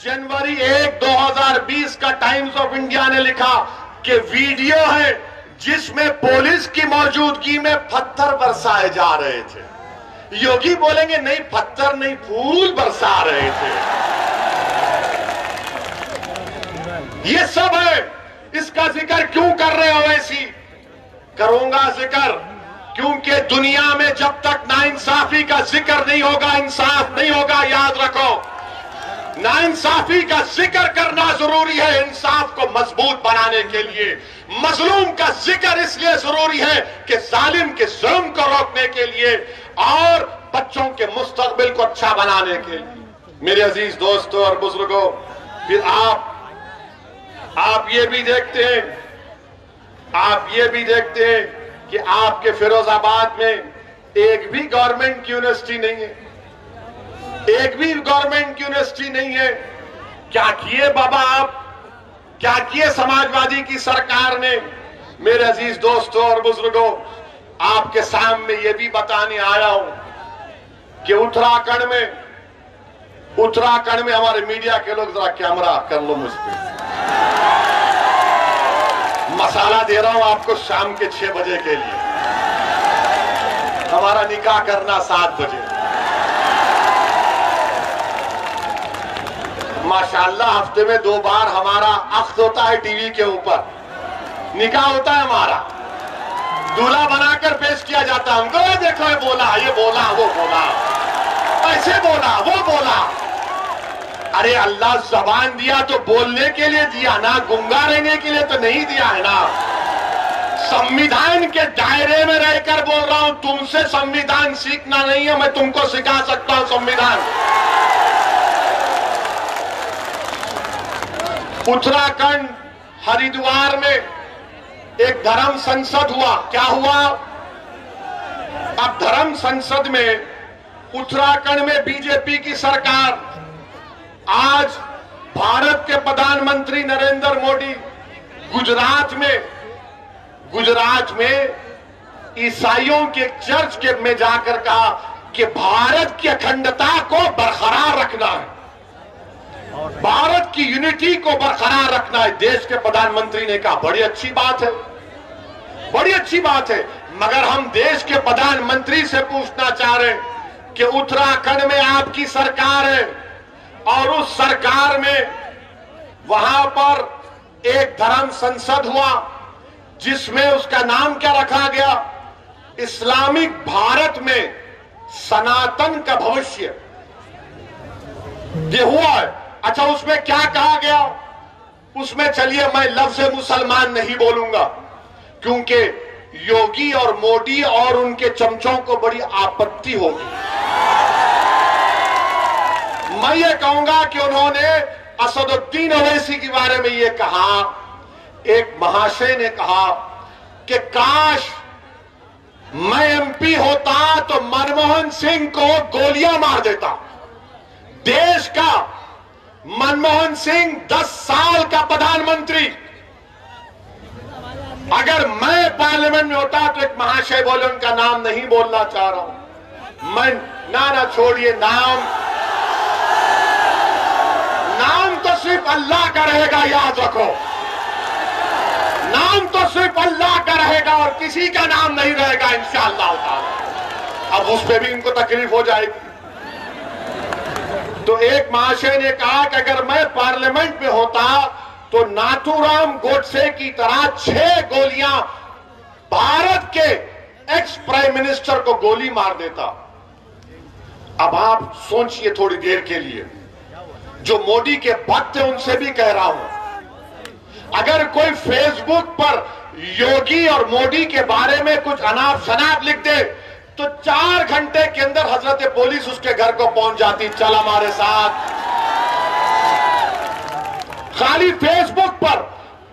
जनवरी 1, 2020 का टाइम्स ऑफ इंडिया ने लिखा कि वीडियो है जिसमें पुलिस की मौजूदगी में पत्थर बरसाए जा रहे थे। योगी बोलेंगे नहीं पत्थर नहीं फूल बरसा रहे थे। ये सब है, इसका जिक्र क्यों कर रहे हो? ऐसी करूंगा जिक्र क्योंकि दुनिया में जब तक नाइंसाफी का जिक्र नहीं होगा, इंसाफ नहीं होगा। याद रखो, नाइंसाफी का जिक्र करना जरूरी है इंसाफ को मजबूत बनाने के लिए। मजलूम का जिक्र इसलिए जरूरी है कि जालिम के जुल्म को रोकने के लिए और बच्चों के मुस्तकबिल को अच्छा बनाने के लिए। मेरे अजीज दोस्तों और बुजुर्गों, फिर आप ये भी देखते हैं, आप ये भी देखते हैं कि आपके फिरोजाबाद में एक भी गवर्नमेंट यूनिवर्सिटी नहीं है, एक भी गवर्नमेंट यूनिवर्सिटी नहीं है। क्या किए बाबा आप, क्या किए समाजवादी की सरकार ने? मेरे अजीज दोस्तों और बुजुर्गों, आपके सामने ये भी बताने आया हूं कि उत्तराखंड में हमारे मीडिया के लोग, जरा कैमरा कर लो मुझ पे, मसाला दे रहा हूं आपको शाम के 6 बजे के लिए। हमारा निकाह करना 7 बजे। माशाल्लाह हफ्ते में 2 बार हमारा अख्त होता है टीवी के ऊपर, निकाह होता है हमारा, दूल्हा बनाकर पेश किया जाता है हमको। देखो ये बोला, ये बोला, वो बोला, ऐसे बोला, वो बोला। अरे अल्लाह ज़बान दिया तो बोलने के लिए दिया ना, गुंगा रहने के लिए तो नहीं दिया है ना। संविधान के दायरे में रहकर बोल रहा हूं, तुमसे संविधान सीखना नहीं है, मैं तुमको सिखा सकता हूं संविधान। उत्तराखंड हरिद्वार में एक धर्म संसद हुआ। क्या हुआ? अब धर्म संसद में उत्तराखंड में बीजेपी की सरकार, आज भारत के प्रधानमंत्री नरेंद्र मोदी गुजरात में ईसाइयों के चर्च के में जाकर कहा कि भारत की अखंडता को बरकरार रखना है, भारत की यूनिटी को बरकरार रखना है। देश के प्रधानमंत्री ने कहा बड़ी अच्छी बात है, बड़ी अच्छी बात है, मगर हम देश के प्रधानमंत्री से पूछना चाह रहे हैं कि उत्तराखंड में आपकी सरकार है और उस सरकार में वहां पर एक धर्म संसद हुआ जिसमें उसका नाम क्या रखा गया? इस्लामिक भारत में सनातन का भविष्य। ये हुआ है। अच्छा, उसमें क्या कहा गया? उसमें चलिए मैं लफ्ज़ मुसलमान नहीं बोलूंगा क्योंकि योगी और मोदी और उनके चमचों को बड़ी आपत्ति होगी। मैं ये कहूंगा कि उन्होंने असदुद्दीन ओवैसी के बारे में ये कहा, एक महाशय ने कहा कि काश मैं एमपी होता तो मनमोहन सिंह को गोलियां मार देता। देश का मनमोहन सिंह 10 साल का प्रधानमंत्री, अगर मैं पार्लियामेंट में होता तो एक महाशय बोले, उनका नाम नहीं बोलना चाह रहा हूं मैं, ना छोड़िए, नाम तो सिर्फ अल्लाह का रहेगा, याद रखो, नाम तो सिर्फ अल्लाह का रहेगा और किसी का नाम नहीं रहेगा इंशाअल्लाह ताला। अब उस पे भी इनको तकलीफ हो जाएगी। तो एक महाशय ने कहा कि अगर मैं पार्लियामेंट में होता तो नाथूराम गोडसे की तरह 6 गोलियां भारत के एक्स प्राइम मिनिस्टर को गोली मार देता। अब आप सोचिए थोड़ी देर के लिए, जो मोदी के भक्त थे उनसे भी कह रहा हूं, अगर कोई फेसबुक पर योगी और मोदी के बारे में कुछ अनाप शनाप लिख दे तो 4 घंटे के अंदर हजरत पुलिस उसके घर को पहुंच जाती, चल हमारे साथ। खाली फेसबुक पर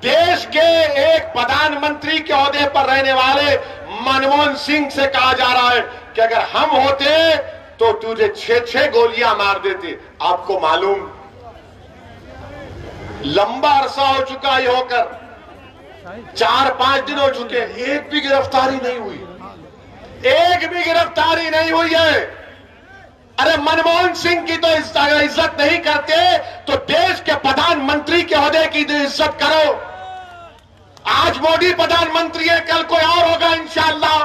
देश के एक प्रधानमंत्री के ओहदे पर रहने वाले मनमोहन सिंह से कहा जा रहा है कि अगर हम होते तो तुझे 6 गोलियां मार देते। आपको मालूम, लंबा अरसा हो चुका ये होकर, 4-5 दिन हो चुके, एक भी गिरफ्तारी नहीं हुई, एक भी गिरफ्तारी नहीं हुई है। अरे मनमोहन सिंह की तो इज्जत नहीं करते तो देश के प्रधानमंत्री के ओहदे की तो इज्जत करो। आज मोदी प्रधानमंत्री है, कल कोई और होगा इंशाअल्लाह,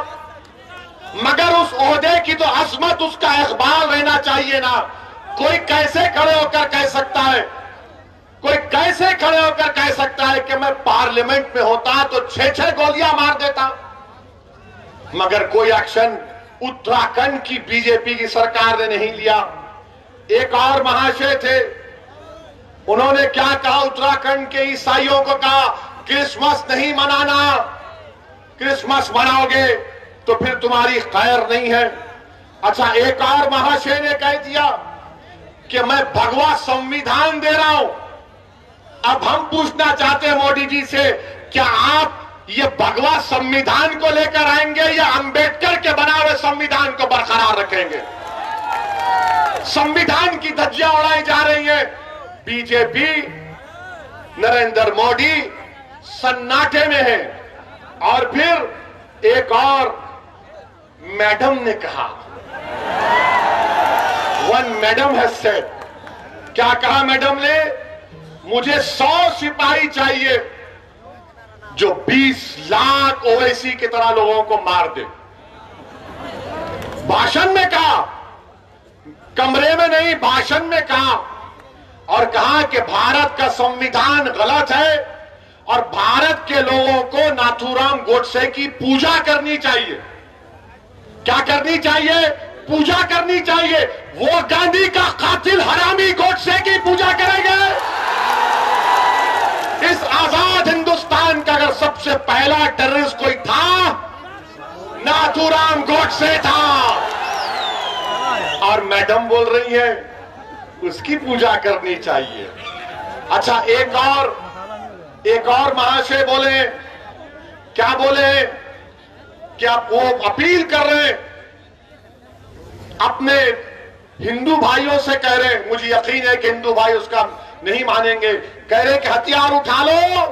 मगर उस ओहदे की तो अजमत, उसका इकबाल रहना चाहिए ना। कोई कैसे खड़े होकर कह सकता है, कोई कैसे खड़े होकर कह सकता है कि मैं पार्लियामेंट में होता तो 6 गोलियां मार देता? मगर कोई एक्शन उत्तराखंड की बीजेपी की सरकार ने नहीं लिया। एक और महाशय थे, उन्होंने क्या कहा? उत्तराखंड के ईसाइयों को कहा क्रिसमस नहीं मनाना, क्रिसमस मनाओगे तो फिर तुम्हारी खैर नहीं है। अच्छा, एक और महाशय ने कह दिया कि मैं भगवा संविधान दे रहा हूं। अब हम पूछना चाहते हैं मोदी जी से, क्या आप ये भगवा संविधान को लेकर आएंगे या अंबेडकर के बनाए हुए संविधान को बरकरार रखेंगे? संविधान की धज्जियां उड़ाई जा रही हैं। बीजेपी, नरेंद्र मोदी सन्नाटे में है। और फिर एक और मैडम ने कहा, वन मैडम हैज सेड, क्या कहा मैडम ने? मुझे 100 सिपाही चाहिए जो 20 लाख ओवैसी की तरह लोगों को मार दे। भाषण में कहा, कमरे में नहीं, भाषण में कहा, और कहा कि भारत का संविधान गलत है और भारत के लोगों को नाथूराम गोडसे की पूजा करनी चाहिए। क्या करनी चाहिए? पूजा करनी चाहिए। वो गांधी का कातिल हरामी गोडसे की पूजा करेंगे। इस आजाद हिंदुस्तान का अगर सबसे पहला टेररिस्ट कोई था, नाथूराम गोडसे था। और मैडम बोल रही है उसकी पूजा करनी चाहिए। अच्छा, एक और महाशय बोले, क्या बोले कि आप वो अपील कर रहे हैं, अपने हिंदू भाइयों से कह रहे हैं, मुझे यकीन है कि हिंदू भाई उसका नहीं मानेंगे, कह रहे कि हथियार उठा लो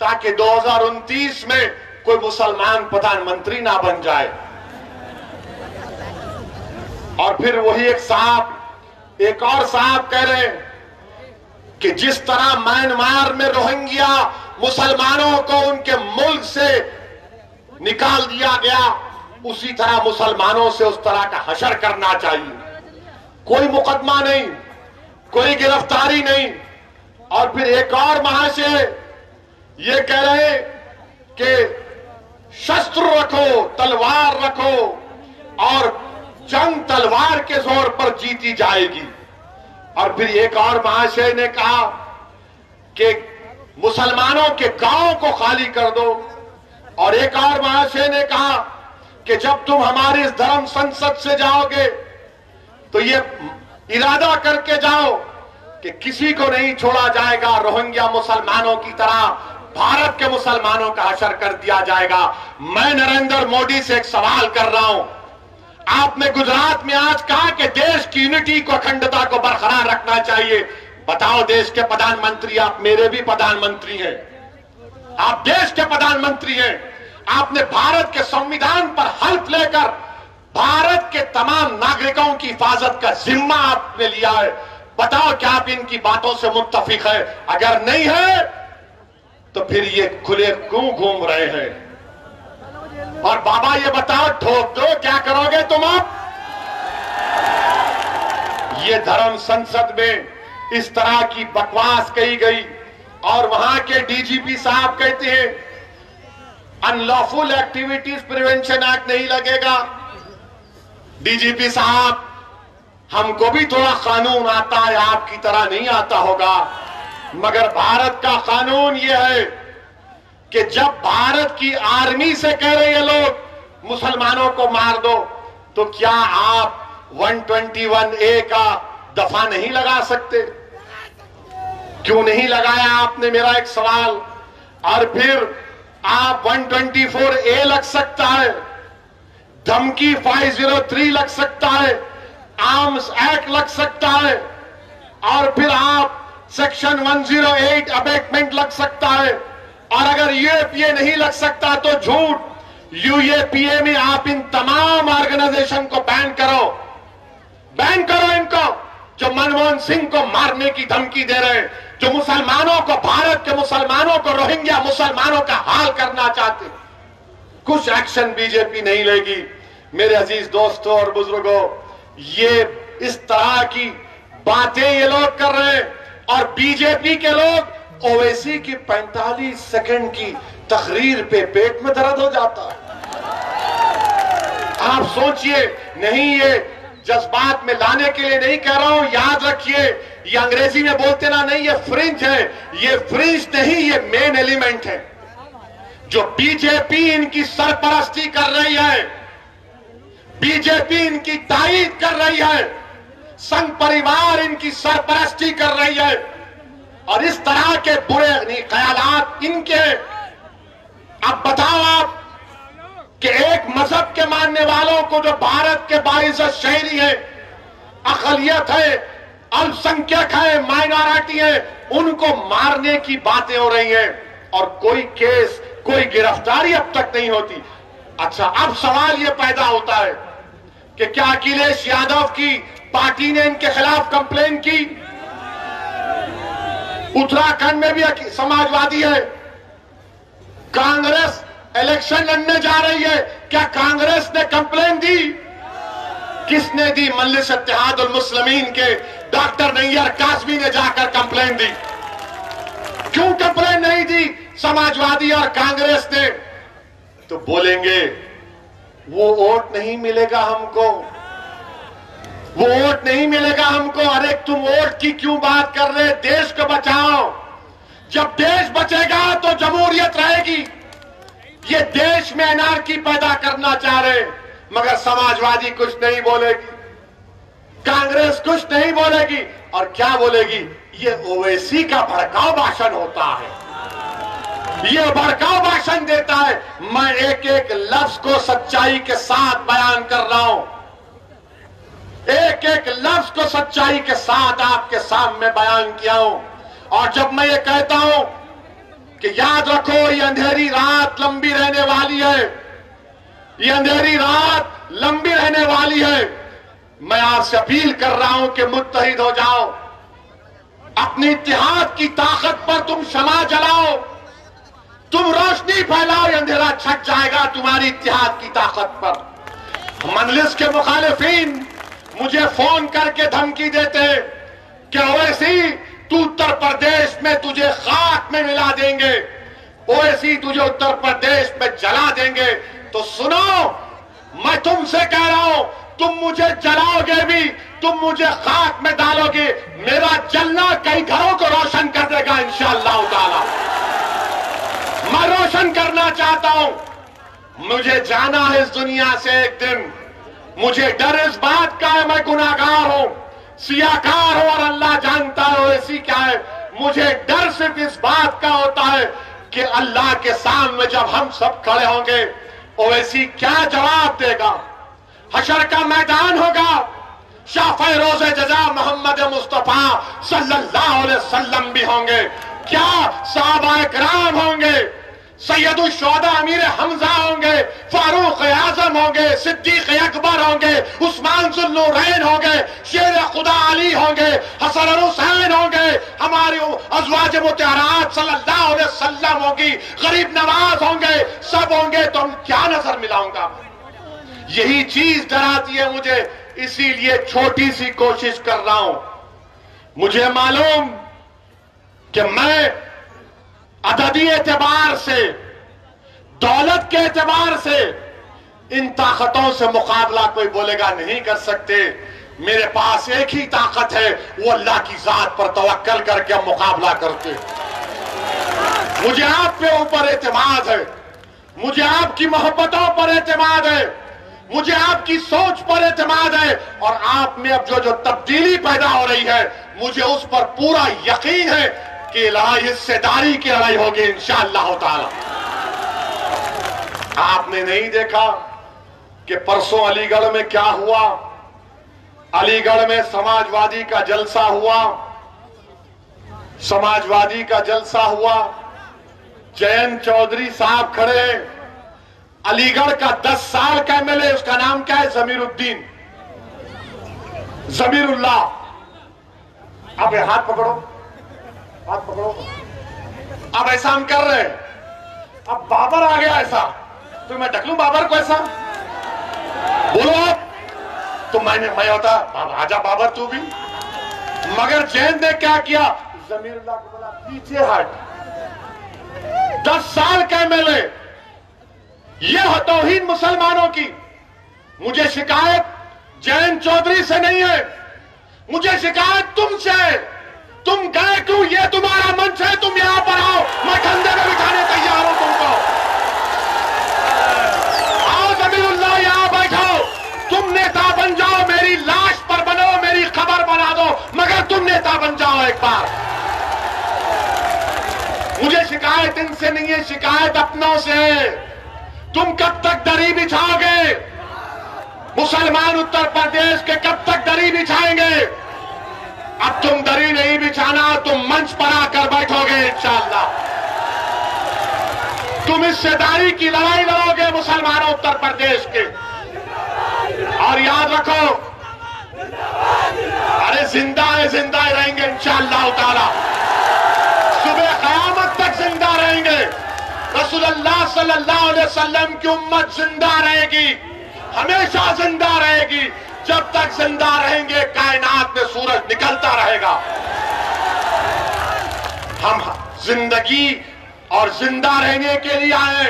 ताकि 2029 में कोई मुसलमान प्रधानमंत्री ना बन जाए। और फिर वही एक और साहब कह रहे हैं कि जिस तरह म्यांमार में रोहिंग्या मुसलमानों को उनके मुल्क से निकाल दिया गया, उसी तरह मुसलमानों से उस तरह का हशर करना चाहिए। कोई मुकदमा नहीं, कोई गिरफ्तारी नहीं। और फिर एक और महाशय ये कह रहे कि शस्त्र रखो, तलवार रखो और जंग तलवार के जोर पर जीती जाएगी। और फिर एक और महाशय ने कहा कि मुसलमानों के गांवों को खाली कर दो। और एक और महाशय ने कहा कि जब तुम हमारी इस धर्म संसद से जाओगे तो ये इरादा करके जाओ कि किसी को नहीं छोड़ा जाएगा, रोहिंग्या मुसलमानों की तरह भारत के मुसलमानों का हशर कर दिया जाएगा। मैं नरेंद्र मोदी से एक सवाल कर रहा हूं, आपने गुजरात में आज कहा कि देश की यूनिटी को, अखंडता को बरकरार रखना चाहिए। बताओ, देश के प्रधानमंत्री, आप मेरे भी प्रधानमंत्री हैं, आप देश के प्रधानमंत्री हैं, आपने भारत के संविधान पर हल्फ लेकर भारत के तमाम नागरिकों की हिफाजत का जिम्मा आपने लिया है। बताओ क्या आप इनकी बातों से मुत्तफिक है? अगर नहीं है तो फिर ये खुले क्यों घूम रहे हैं? और बाबा ये बताओ, ठोक दो, क्या करोगे तुम अब? ये धर्म संसद में इस तरह की बकवास कही गई और वहां के डीजीपी साहब कहते हैं अनलॉफुल एक्टिविटीज प्रिवेंशन एक्ट नहीं लगेगा। डीजीपी साहब, हमको भी थोड़ा कानून आता है, आपकी तरह नहीं आता होगा, मगर भारत का कानून यह है कि जब भारत की आर्मी से कह रहे हैं लोग मुसलमानों को मार दो, तो क्या आप 121A का दफा नहीं लगा सकते? क्यों नहीं लगाया आपने, मेरा एक सवाल। और फिर आप 124A लग सकता है, धमकी 503 लग सकता है, आर्म्स एक्ट लग सकता है, और फिर आप सेक्शन 108 अबेटमेंट लग सकता है। और अगर यूएपीए नहीं लग सकता तो झूठ, यूएपीए में आप इन तमाम ऑर्गेनाइजेशन को बैन करो इनको, जो मनमोहन सिंह को मारने की धमकी दे रहे हैं, जो मुसलमानों को, भारत के मुसलमानों को, रोहिंग्या मुसलमानों का हाल करना चाहते। कुछ एक्शन बीजेपी नहीं लेगी। मेरे अजीज दोस्तों और बुजुर्गों, ये इस तरह की बातें ये लोग कर रहे हैं और बीजेपी के लोग ओवैसी की 45 सेकंड की तकरीर पे पेट में दर्द हो जाता है। आप सोचिए, नहीं ये जज्बात में लाने के लिए नहीं कह रहा हूं, याद रखिए, ये अंग्रेजी में बोलते ना, नहीं ये फ्रिंज है, ये फ्रिंज नहीं, ये मेन एलिमेंट है। जो बीजेपी इनकी सरपरस्ती कर रही है, बीजेपी इनकी तायीद कर रही है, संघ परिवार इनकी सरपरस्ती कर रही है और इस तरह के बुरे ख्यालात इनके। अब बताओ आप कि एक मजहब के मानने वालों को, जो भारत के बाइज्जत शहरी है, अकलियत है, अल्पसंख्यक है, माइनॉरिटी है, उनको मारने की बातें हो रही हैं और कोई केस, कोई गिरफ्तारी अब तक नहीं होती। अच्छा, अब सवाल यह पैदा होता है कि क्या अखिलेश यादव की पार्टी ने इनके खिलाफ कंप्लेन की? उत्तराखंड में भी समाजवादी है, कांग्रेस इलेक्शन लड़ने जा रही है, क्या कांग्रेस ने कंप्लेन दी? किसने दी? मजलिस इत्तेहादुल मुस्लिमीन के डॉक्टर नैयर काज़मी ने जाकर कंप्लेन दी। क्यों कंप्लेन नहीं दी समाजवादी और कांग्रेस ने? तो बोलेंगे वो वोट नहीं मिलेगा हमको, वो वोट नहीं मिलेगा हमको। अरे तुम वोट की क्यों बात कर रहे? देश को बचाओ। जब देश बचेगा तो जमहूरियत रहेगी। ये देश में अनार्की पैदा करना चाह रहे, मगर समाजवादी कुछ नहीं बोलेगी, कांग्रेस कुछ नहीं बोलेगी। और क्या बोलेगी? ये ओवैसी का भड़काऊ भाषण होता है, ये भड़काऊ भाषण देता है। मैं एक एक लफ्ज को सच्चाई के साथ बयान कर रहा हूं, एक एक लफ्ज को सच्चाई के साथ आपके सामने बयान किया हूं। और जब मैं ये कहता हूं कि याद रखो ये अंधेरी रात लंबी रहने वाली है, ये अंधेरी रात लंबी रहने वाली है, मैं आपसे अपील कर रहा हूं कि मुत्तहिद हो जाओ। अपनी इत्तेहाद की ताकत पर तुम शमा जलाओ, तुम रोशनी फैलाओ, ये अंधेरा छट जाएगा तुम्हारी इत्तेहाद की ताकत पर। मजलिस के मुखालिफिन मुझे फोन करके धमकी देते कि ओवैसी तू उत्तर प्रदेश में तुझे खाक में मिला देंगे, ओवैसी तुझे उत्तर प्रदेश में जला देंगे। तो सुनो, मैं तुमसे कह रहा हूं, तुम मुझे जलाओगे भी, तुम मुझे खाक में डालोगे, मेरा जलना कई घरों को रोशन कर देगा इंशाअल्लाह ताला। मैं रोशन करना चाहता हूं, मुझे जाना है इस दुनिया से एक दिन। मुझे डर इस बात का है मैं गुनाहगार हूं, सियाकार हूं और अल्लाह जानता है ओवैसी क्या है। मुझे डर सिर्फ इस बात का होता है कि अल्लाह के सामने जब हम सब खड़े होंगे, ओवैसी क्या जवाब देगा। हशर का मैदान होगा, शाफ़े रोज़े जज़ा मोहम्मद मुस्तफ़ा सल्लल्लाहु अलैहि वसल्लम भी होंगे, क्या सहाबा इकराम होंगे, सैयदुल शुहदा अमीर हमजा होंगे, फारूक आजम होंगे, सिद्दीक अकबर होंगे, उस्मान ज़ुन्नूरैन होंगे, शेर खुदा अली होंगे, हसन और हुसैन होंगे, हमारी अज़वाज मुतहरात सल्लल्लाहु अलैहि वसल्लम होगी, गरीब नवाज होंगे, सब होंगे। तो हम क्या नजर मिलाऊंगा? यही चीज डराती है मुझे, इसीलिए छोटी सी कोशिश कर रहा हूं। मुझे मालूम कि मैं अददी एतबार से, दौलत के एतबार से इन ताकतों से मुकाबला कोई बोलेगा नहीं कर सकते। मेरे पास एक ही ताकत है, वो अल्लाह की जात पर तवक्कल करके हम मुकाबला करते। मुझे आप पे ऊपर एतमाद है, मुझे आपकी मोहब्बतों पर एतमाद है, मुझे आपकी सोच पर एतमाद है, और आप में अब जो तब्दीली पैदा हो रही है, मुझे उस पर पूरा यकीन है कि लड़ाई हिस्सेदारी की लड़ाई होगी इंशाअल्लाह ताला। आपने नहीं देखा कि परसों अलीगढ़ में क्या हुआ? अलीगढ़ में समाजवादी का जलसा हुआ, समाजवादी का जलसा हुआ। जयंत चौधरी साहब खड़े हैं, अलीगढ़ का 10 साल का एमएलए, उसका नाम क्या है? जमीरुद्दीन, जमीरुल्लाह। अब हाथ पकड़ो, हाथ पकड़ो। अब ऐसा हम कर रहे हैं, अब बाबर आ गया ऐसा, तो मैं ढकलूं बाबर को ऐसा? बोलो आप। तो मैं होता आजा बाबर तू भी। मगर जैन ने क्या किया? जमीरुल्लाह को बोला पीछे हट। 10 साल का एमएलए, यह तौहीन मुसलमानों की। मुझे शिकायत जयंत चौधरी से नहीं है, मुझे शिकायत तुमसे है। तुम गए क्यों? ये तुम्हारा मंच है, तुम यहां पर आओ, मैं कंधे में बिठाने तैयार हूं तुमको। आओ जमीरुल्लाह, यहां बैठो, तुम नेता बन जाओ, मेरी लाश पर बनो, मेरी खबर बना दो, मगर तुम नेता बन जाओ एक बार। मुझे शिकायत इनसे नहीं है, शिकायत अपनों से है। तुम कब तक दरी बिछाओगे? मुसलमान उत्तर प्रदेश के कब तक दरी बिछाएंगे? अब तुम दरी नहीं बिछाना, तुम मंच पर आकर बैठोगे इंशाअल्लाह। तुम हिस्सेदारी की लड़ाई लड़ोगे मुसलमानों उत्तर प्रदेश के। और याद रखो, अरे जिंदा रहेंगे इंशाअल्लाह ताला, सुबह क़यामत तक जिंदा रहेंगे। रसूलुल्लाह सल्लल्लाहु अलैहि वसल्लम की उम्मत जिंदा रहेगी, हमेशा जिंदा रहेगी। जब तक जिंदा रहेंगे कायनात में सूरज निकलता रहेगा। हम जिंदगी और जिंदा रहने के लिए आए,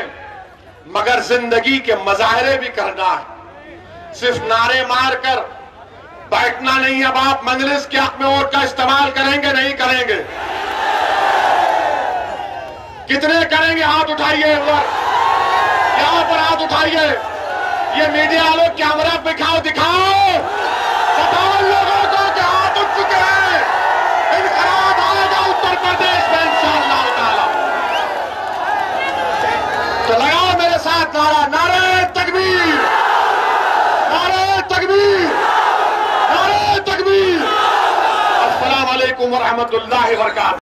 मगर जिंदगी के मजाहरे भी करना है। सिर्फ नारे मारकर बैठना नहीं। अब आप मजलिस के हक में वोट का इस्तेमाल करेंगे नहीं करेंगे? कितने करेंगे? हाथ उठाइए ऊपर, यहां पर हाथ उठाइए। ये मीडिया वालों कैमरा दिखाओ, बताओ लोगों को कि हाथ उठ चुके हैं। इनकलाब आएगा उत्तर प्रदेश में इंशाअल्लाह ताला। तो लगाओ मेरे साथ नारा, नारे तकबीर, नारे तकबीर, नारे तकबीर। अस्सलाम वालेकुम व रहमतुल्लाहि व बरकातहू।